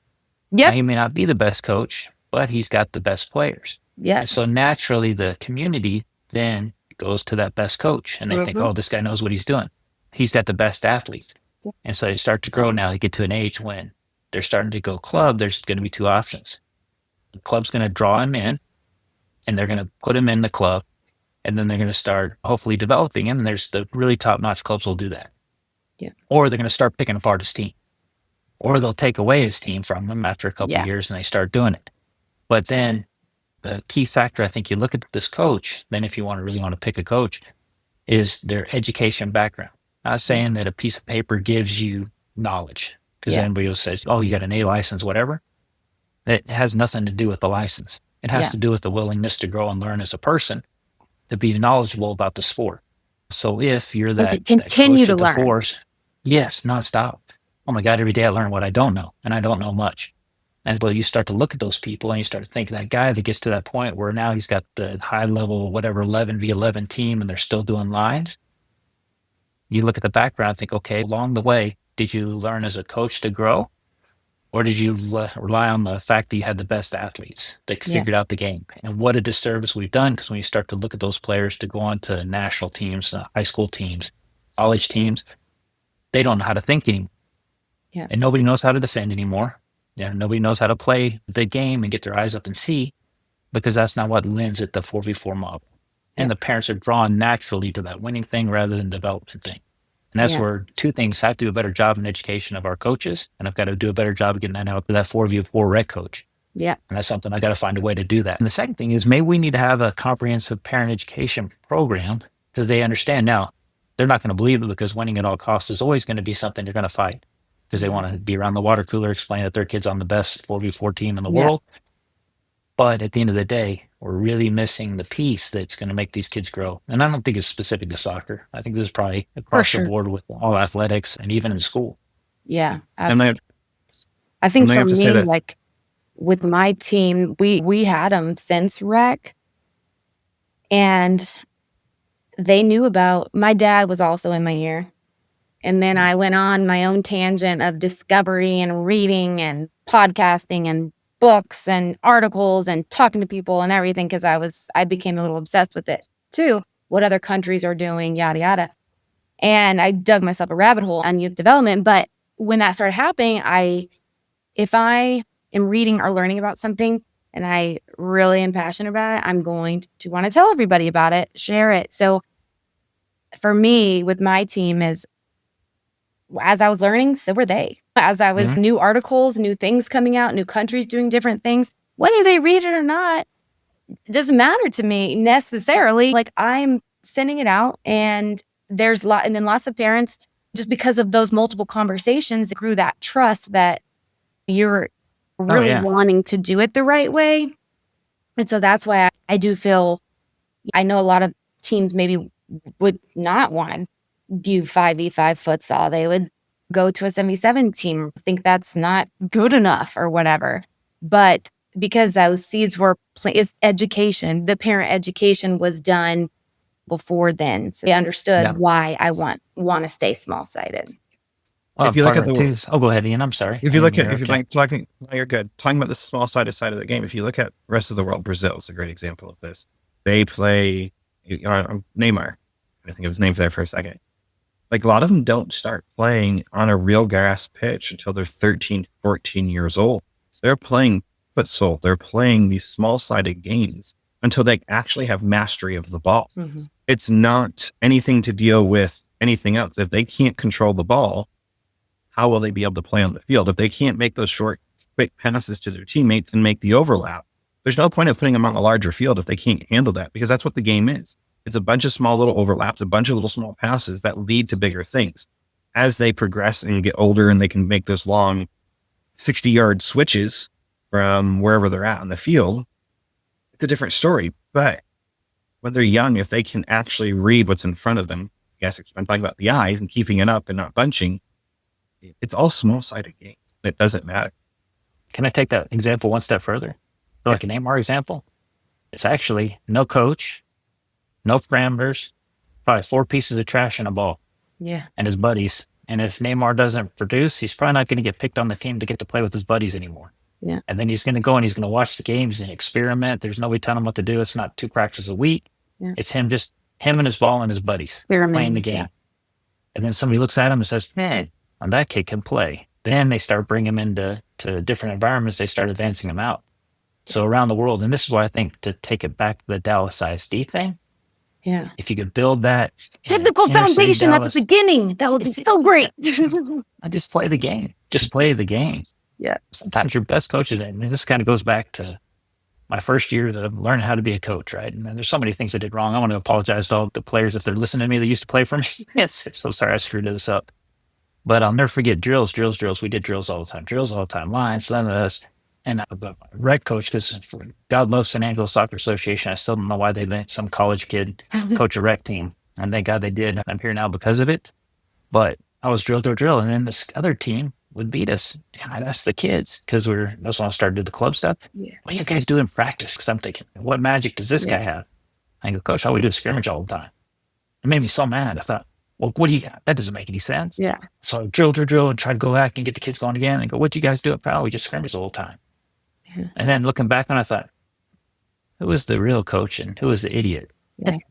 Now, he may not be the best coach, but he's got the best players. Yeah. So naturally, the community then goes to that best coach, and they think, "Oh, this guy knows what he's doing. He's got the best athletes." And so they start to grow. Now they get to an age when they're starting to go club. There's going to be two options. The club's going to draw him in, and they're going to put him in the club, and then they're going to start hopefully developing him. And there's the really top-notch clubs will do that. Yeah. Or they're going to start picking apart his team, or they'll take away his team from him after a couple of years, and they start doing it. But then the key factor, I think you look at this coach, then if you really want to pick a coach, is their education background. Not saying that a piece of paper gives you knowledge, because anybody else says, "Oh, you got an A license, whatever." It has nothing to do with the license. It has to do with the willingness to grow and learn as a person, to be knowledgeable about the sport. So if you're that, to continue that to learn. Force, yes, nonstop. Oh my God, every day I learn what I don't know, and I don't know much. And but you start to look at those people and you start to think that guy that gets to that point where now he's got the high level, whatever, 11v11 team, and they're still doing lines. You look at the background and think, okay, along the way, did you learn as a coach to grow? Or did you rely on the fact that you had the best athletes that figured out the game? And what a disservice we've done, because when you start to look at those players to go on to national teams, high school teams, college teams, they don't know how to think anymore. Yeah. And nobody knows how to defend anymore. Nobody knows how to play the game and get their eyes up and see, because that's not what lends it the 4v4 model. And the parents are drawn naturally to that winning thing rather than development thing. And that's where two things: have to do a better job in education of our coaches, and I've got to do a better job of getting that out to that 4v4 rec coach. Yeah. And that's something I got to find a way to do that. And the second thing is maybe we need to have a comprehensive parent education program so they understand. Now, they're not going to believe it, because winning at all costs is always going to be something they're going to fight, because they want to be around the water cooler, explain that their kid's on the best 4v4 team in the world. But at the end of the day, we're really missing the piece that's going to make these kids grow. And I don't think it's specific to soccer. I think this is probably across the board with all athletics and even in school. Yeah. And I think for me, like with my team, we had them since rec, and they knew about, my dad was also in my year. And then I went on my own tangent of discovery and reading and podcasting and books and articles and talking to people and everything, because I became a little obsessed with it too. What other countries are doing, yada, yada. And I dug myself a rabbit hole on youth development. But when that started happening, if I am reading or learning about something and I really am passionate about it, I'm going to want to tell everybody about it, share it. So for me, with my team is, as I was learning, so were they. As I was new articles, new things coming out, new countries doing different things, whether they read it or not, it doesn't matter to me necessarily. Like, I'm sending it out, and then lots of parents, just because of those multiple conversations, grew that trust that you're really wanting to do it the right way. And so that's why I do feel, I know a lot of teams maybe would not want to do 5v5 futsal. They would go to a 7v7 team, think that's not good enough or whatever. But because those seeds were education, the parent education was done before then. So they understood why I want to stay small-sided. Well, if you look at go ahead, Ian. I'm sorry. If you look at, you're good. Talking about the small-sided side of the game. If you look at the rest of the world, Brazil is a great example of this. They play Neymar. I think of his name there for a second. Like, a lot of them don't start playing on a real grass pitch until they're 13, 14 years old. They're playing futsal. They're playing these small-sided games until they actually have mastery of the ball. Mm-hmm. It's not anything to deal with anything else. If they can't control the ball, how will they be able to play on the field? If they can't make those short, quick passes to their teammates and make the overlap, there's no point of putting them on a larger field if they can't handle that, because that's what the game is. It's a bunch of small little overlaps, a bunch of little small passes that lead to bigger things. As they progress and get older and they can make those long 60-yard switches from wherever they're at on the field, it's a different story. But when they're young, if they can actually read what's in front of them, yes, I'm talking about the eyes and keeping it up and not bunching, it's all small-sided games. It doesn't matter. Can I take that example one step further? So like a Neymar example, it's actually no coach, no parameters, probably 4 pieces of trash and a ball. Yeah. And his buddies. And if Neymar doesn't produce, he's probably not going to get picked on the team to get to play with his buddies anymore. Yeah. And then he's going to go and he's going to watch the games and experiment. There's nobody telling him what to do. It's not 2 practices a week. Yeah. It's him and his ball and his buddies playing the game. Yeah. And then somebody looks at him and says, man, that kid can play. Then they start bringing him into different environments. They start advancing him out. So around the world, and this is why I think, to take it back to the Dallas ISD thing, if you could build that technical foundation at the beginning, that would be so great. I just play the game. Just play the game. Yeah. Sometimes your best coaches, and this kind of goes back to my first year that I'm learning how to be a coach, right? And there's so many things I did wrong. I want to apologize to all the players if they're listening to me that used to play for me. Yes, so sorry I screwed this up. But I'll never forget drills. We did drills all the time. Lines, none of this. And my rec coach, because God loves San Angelo Soccer Association. I still don't know why they let some college kid coach a rec team. And thank God they did. I'm here now because of it. But I was drill. And then this other team would beat us. And I'd ask the kids, because that's when I started to do the club stuff. Yeah. What do you guys do in practice? Because I'm thinking, what magic does this guy have? I go, Coach, all we do is scrimmage all the time. It made me so mad. I thought, well, what do you got? That doesn't make any sense. Yeah. So I drill and try to go back and get the kids going again and go, what do you guys do at Powell? We just scrimmage the whole time. Yeah. And then looking back on it, I thought, who was the real coach and who was the idiot?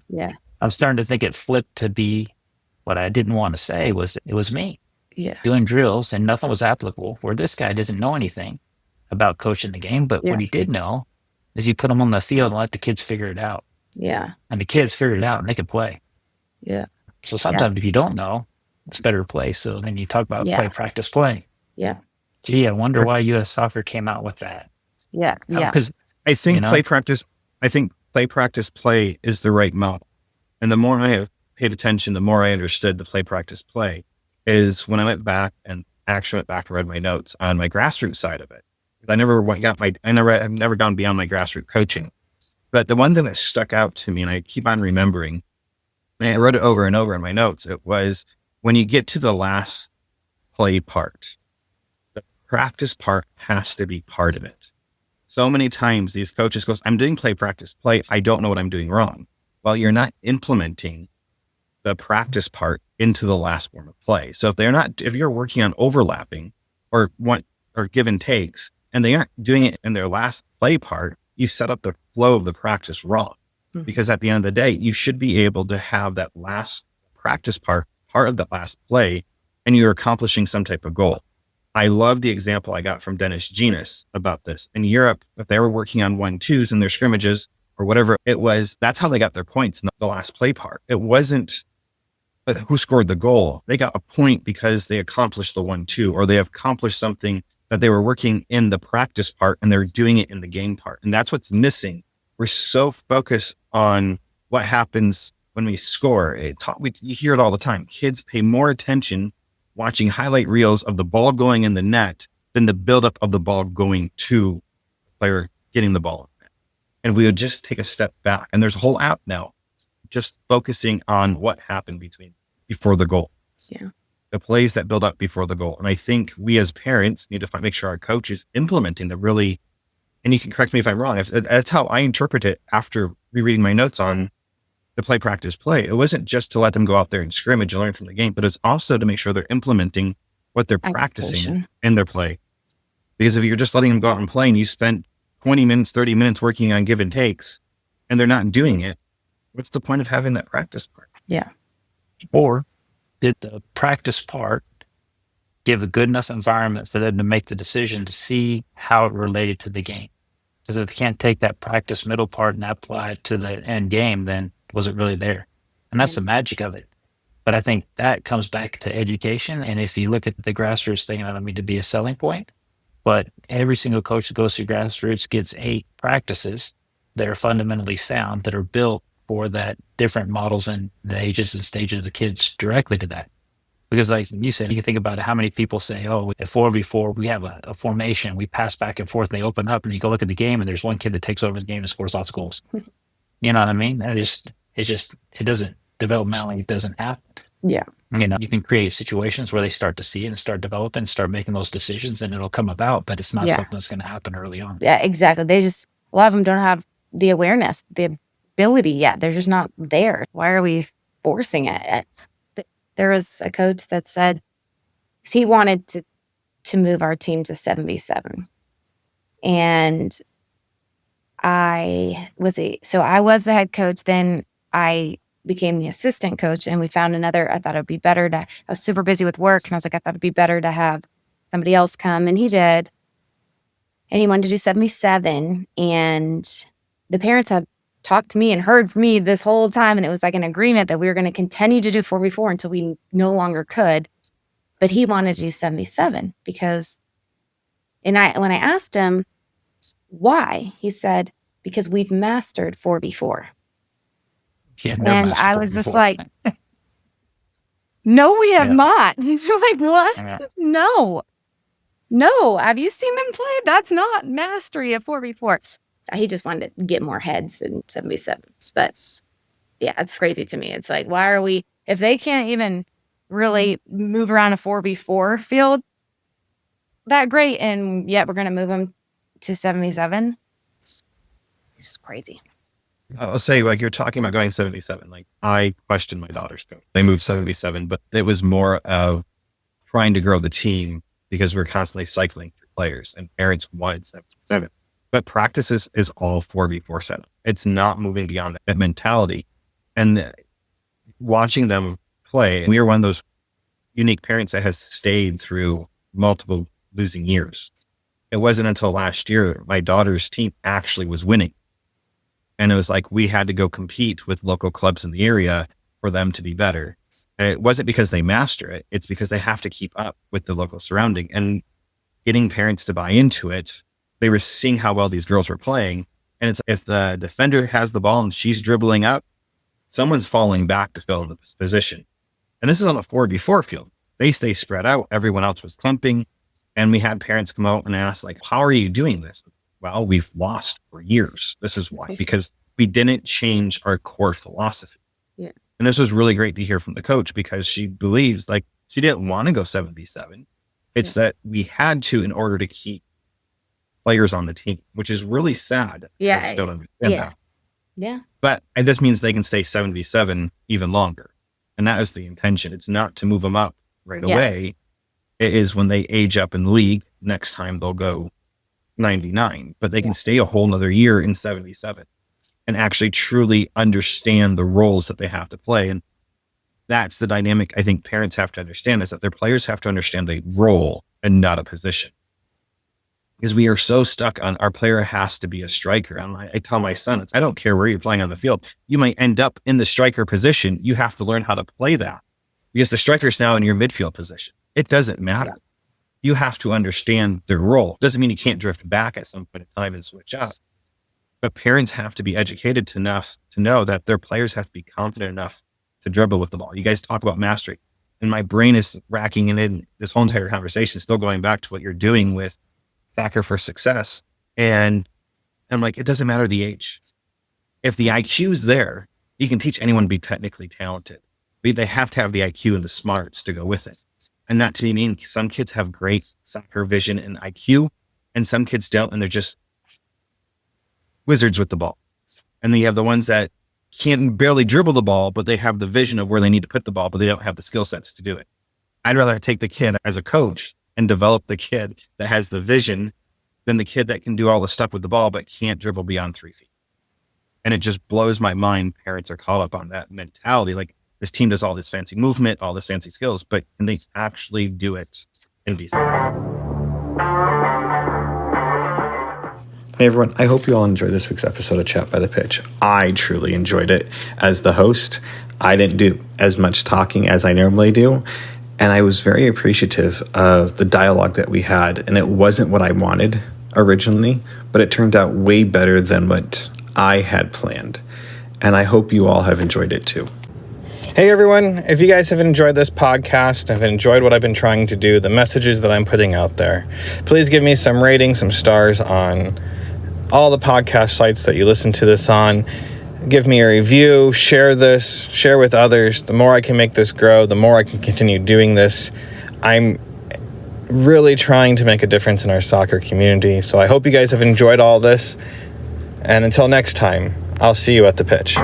Yeah. I'm starting to think it flipped to be what I didn't want to say was it was me. Yeah. Doing drills and nothing was applicable, where this guy doesn't know anything about coaching the game. But what he did know is you put them on the field and let the kids figure it out. Yeah. And the kids figured it out and they could play. Yeah. So sometimes if you don't know, it's better to play. So then you talk about play, practice, play. Yeah. Gee, I wonder why U.S. Soccer came out with that. Yeah. Yeah. Because I think play, practice, play is the right model. And the more I have paid attention, the more I understood the play, practice, play is when I went back and read my notes on my grassroots side of it. I've never gone beyond my grassroots coaching. But the one thing that stuck out to me, and I keep on remembering, and I wrote it over and over in my notes, it was when you get to the last play part, the practice part has to be part of it. So many times these coaches go, I'm doing play, practice, play. I don't know what I'm doing wrong. Well, you're not implementing the practice part into the last form of play. So if you're working on overlapping or give and takes, and they aren't doing it in their last play part, you set up the flow of the practice wrong. Because at the end of the day, you should be able to have that last practice part of the last play, and you're accomplishing some type of goal. I love the example I got from Dennis Genus about this. In Europe, if they were working on 1-2s in their scrimmages or whatever it was, that's how they got their points in the last play part. It wasn't who scored the goal. They got a point because they accomplished the 1-2, or they accomplished something that they were working in the practice part and they're doing it in the game part. And that's what's missing. We're so focused on what happens when we score. You hear it all the time. Kids pay more attention watching highlight reels of the ball going in the net than the buildup of the ball going to the player getting the ball in the net. And we would just take a step back. And there's a whole app now just focusing on what happened before the goal. Yeah. The plays that build up before the goal. And I think we as parents need to make sure our coach is implementing and you can correct me if I'm wrong. That's how I interpret it after rereading my notes on the play, practice, play. It wasn't just to let them go out there and scrimmage and learn from the game, but it's also to make sure they're implementing what they're practicing in their play. Because if you're just letting them go out and play and you spent 20 minutes, 30 minutes working on give and takes and they're not doing it, what's the point of having that practice part? Yeah. Or did the practice part give a good enough environment for them to make the decision to see how it related to the game? Because if they can't take that practice middle part and apply it to the end game, then was it really there? And that's the magic of it. But I think that comes back to education. And if you look at the grassroots thing, I don't mean to be a selling point, but every single coach that goes through grassroots gets 8 practices that are fundamentally sound, that are built for that different models and the ages and stages of the kids directly to that. Because like you said, you can think about it, how many people say, oh, at 4v4, we have a formation, we pass back and forth, and they open up, and you go look at the game, and there's one kid that takes over the game and scores lots of goals. You know what I mean? It doesn't, developmentally, it doesn't happen. Yeah. You can create situations where they start to see it and start developing and start making those decisions, and it'll come about, but it's not something that's going to happen early on. Yeah, exactly. A lot of them don't have the awareness, the ability yet. They're just not there. Why are we forcing it? There was a coach that said he wanted to move our team to 7v7. And I was the head coach. Then I became the assistant coach, and we found another. I thought it'd be better I was super busy with work, and I was like, I thought it'd be better to have somebody else come, and he did. And he wanted to do 7v7. And the parents have talked to me and heard from me this whole time, and it was like an agreement that we were going to continue to do 4v4 until we no longer could. But he wanted to do 7v7 because, when I asked him why, he said, because we've mastered 4v4. Yeah, and I was just like, no, we have not. Like, what? Yeah. No. Have you seen them play? That's not mastery of 4v4. He just wanted to get more heads in 7v7. But yeah, it's crazy to me. It's like, why are we, if they can't even really move around a 4v4 field that great, and yet we're going to move them to 7v7? It's just crazy. I'll say, like, you're talking about going 7v7. Like, I questioned my daughter's coach. They moved 7v7, but it was more of trying to grow the team because we're constantly cycling through players, and parents wanted 7v7. But practices is all 4v4 setup. It's not moving beyond that mentality. And watching them play, we are one of those unique parents that has stayed through multiple losing years. It wasn't until last year my daughter's team actually was winning. And it was like we had to go compete with local clubs in the area for them to be better. And it wasn't because they master it. It's because they have to keep up with the local surrounding. And getting parents to buy into it, they were seeing how well these girls were playing. And it's, if the defender has the ball and she's dribbling up, someone's falling back to fill the position. And this is on a 4v4 field. They stay spread out. Everyone else was clumping. And we had parents come out and ask, like, how are you doing this? Well, we've lost for years. This is why, because we didn't change our core philosophy. Yeah. And this was really great to hear from the coach, because she believes, like, she didn't want to go 7v7. It's that we had to in order to keep players on the team, which is really sad. Yeah. I just don't understand that. Yeah. But this means they can stay 7v7 even longer. And that is the intention. It's not to move them up right away. It is when they age up in the league, next time they'll go 99, but they can stay a whole nother year in 77 and actually truly understand the roles that they have to play. And that's the dynamic I think parents have to understand, is that their players have to understand a role and not a position. Because we are so stuck on our player has to be a striker. And I tell my son, I don't care where you're playing on the field. You might end up in the striker position. You have to learn how to play that, because the striker's now in your midfield position. It doesn't matter. You have to understand their role. Doesn't mean you can't drift back at some point in time and switch up. But parents have to be educated enough to know that their players have to be confident enough to dribble with the ball. You guys talk about mastery, and my brain is racking it in. This whole entire conversation is still going back to what you're doing with Soccer for Success. And I'm like, it doesn't matter the age. If the IQ is there, you can teach anyone to be technically talented. But they have to have the IQ and the smarts to go with it. And that to me means some kids have great soccer vision and IQ, and some kids don't, and they're just wizards with the ball. And then you have the ones that can barely dribble the ball, but they have the vision of where they need to put the ball, but they don't have the skill sets to do it. I'd rather take the kid as a coach and develop the kid that has the vision than the kid that can do all the stuff with the ball, but can't dribble beyond 3 feet. And it just blows my mind. Parents are caught up on that mentality. Like, this team does all this fancy movement, all this fancy skills, but can they actually do it and be successful? Hey everyone, I hope you all enjoyed this week's episode of Chat by the Pitch. I truly enjoyed it. As the host, I didn't do as much talking as I normally do, and I was very appreciative of the dialogue that we had, and it wasn't what I wanted originally, but it turned out way better than what I had planned, and I hope you all have enjoyed it too. Hey everyone, if you guys have enjoyed this podcast, have enjoyed what I've been trying to do, the messages that I'm putting out there, please give me some ratings, some stars on all the podcast sites that you listen to this on. Give me a review, share this, share with others. The more I can make this grow, the more I can continue doing this. I'm really trying to make a difference in our soccer community. So I hope you guys have enjoyed all this. And until next time, I'll see you at the pitch.